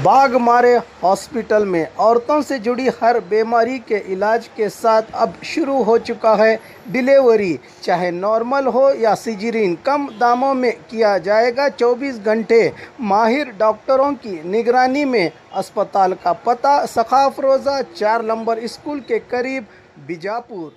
बाघ मारे हॉस्पिटल में औरतों से जुड़ी हर बीमारी के इलाज के साथ अब शुरू हो चुका है डिलीवरी। चाहे नॉर्मल हो या सिजेरियन, कम दामों में किया जाएगा। 24 घंटे माहिर डॉक्टरों की निगरानी में। अस्पताल का पता सखाफ रोज़ा 4 नंबर स्कूल के करीब, बीजापुर।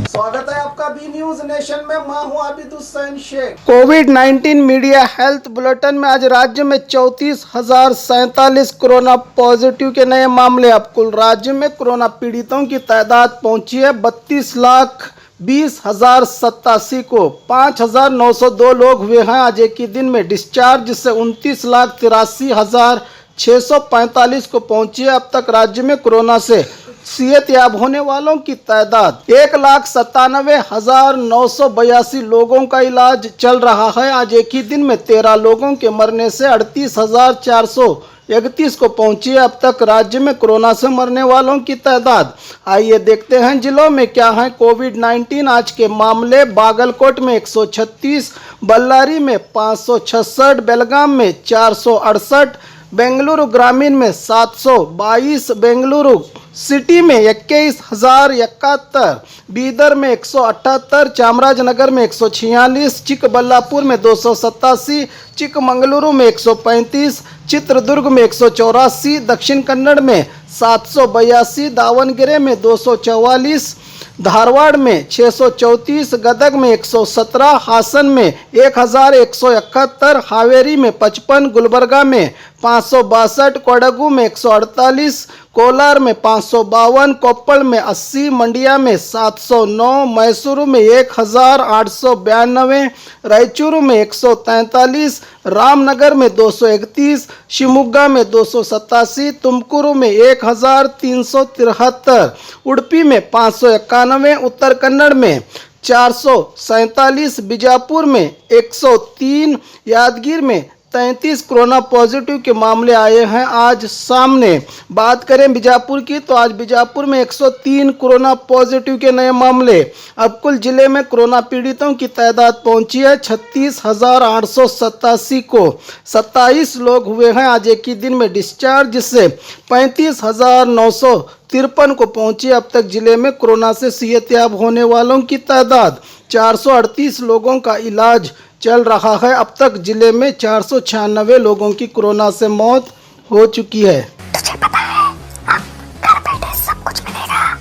स्वागत है आपका बी न्यूज नेशन में। मैं हूं आबिद हुसैन शेख। कोविड-19 मीडिया हेल्थ बुलेटिन में आज राज्य में 34,047 कोरोना पॉजिटिव के नए मामले। अब कुल राज्य में कोरोना पीड़ितों की तादाद पहुंची है 32,20,087 को। 5,902 लोग हुए हैं आज एक ही दिन में डिस्चार्ज, जिससे 29,83,645 को पहुंची है। अब तक राज्य में कोरोना से सेहतयाब होने वालों की तादाद 1,97,982 लोगों का इलाज चल रहा है। आज एक ही दिन में 13 लोगों के मरने से 38,431 को पहुंची है। अब तक राज्य में कोरोना से मरने वालों की तादाद। आइए देखते हैं जिलों में क्या है कोविड-19 आज के मामले। बागलकोट में 136, बल्लारी में 566, बेलगाम में 468, बेंगलुरु ग्रामीण में 722, बेंगलुरु सिटी में 21,071, बीदर में 178, चामराजनगर में 146, चिकबल्लापुर में 287, चिकमंगलुरु में 135, चित्रदुर्ग में 184, दक्षिण कन्नड़ में 782, दावणगेरे में 244, धारवाड़ में 634, गदग में 117, हासन में 1,171, हावेरी में 55, गुलबर्गा में 562, कोडगु में 148, कोलार में 552, कोप्पल में 80, मंडिया में 709, मैसूरू में 1,892, रायचूरू में 143, रामनगर में 231, शिवमोगा में 287, तुमकुरू में 1,373, उडुपी में 591, उत्तर कन्नड़ में 447, बीजापुर में 103, यादगीर में 33 कोरोना पॉजिटिव के मामले आए हैं आज सामने। बात करें बीजापुर की तो आज बीजापुर में 103 कोरोना पॉजिटिव के नए मामले। अब कुल जिले में कोरोना पीड़ितों की तादाद पहुंची है 36,887 को। 27 लोग हुए हैं आज एक ही दिन में डिस्चार्ज, जिससे 35,953 को पहुंची। अब तक जिले में कोरोना से सेहतयाब होने वालों की तादाद 438 लोगों का इलाज चल रहा है। अब तक जिले में 496 लोगों की कोरोना से मौत हो चुकी है। तुझे पता है अब घर बैठे सब कुछ मिलेगा,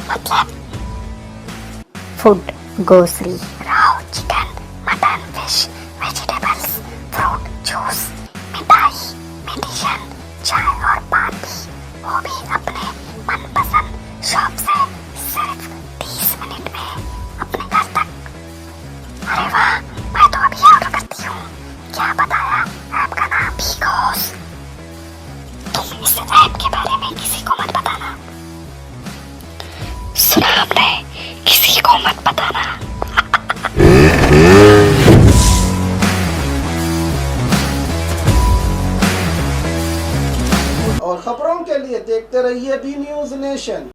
मतलब food, grocery, Rao, chicken, mutton, fish, vegetables, fruit, juice, मिठाई, मेडिसिन, चाय और पानी, वो भी अपने मनपसंद शॉप से सिर्फ 30 मिनट में अपने घर तक। अरे वाह, मैं तो अभी ऑर्डर करती हूँ। क्या बताया? ऐप का नाम बिगोस। तुम इस ऐप के बारे में किसी को मत बताना। सुना हमने? किसी को मत बताना। और खबरों के लिए देखते रहिए बी न्यूज नेशन।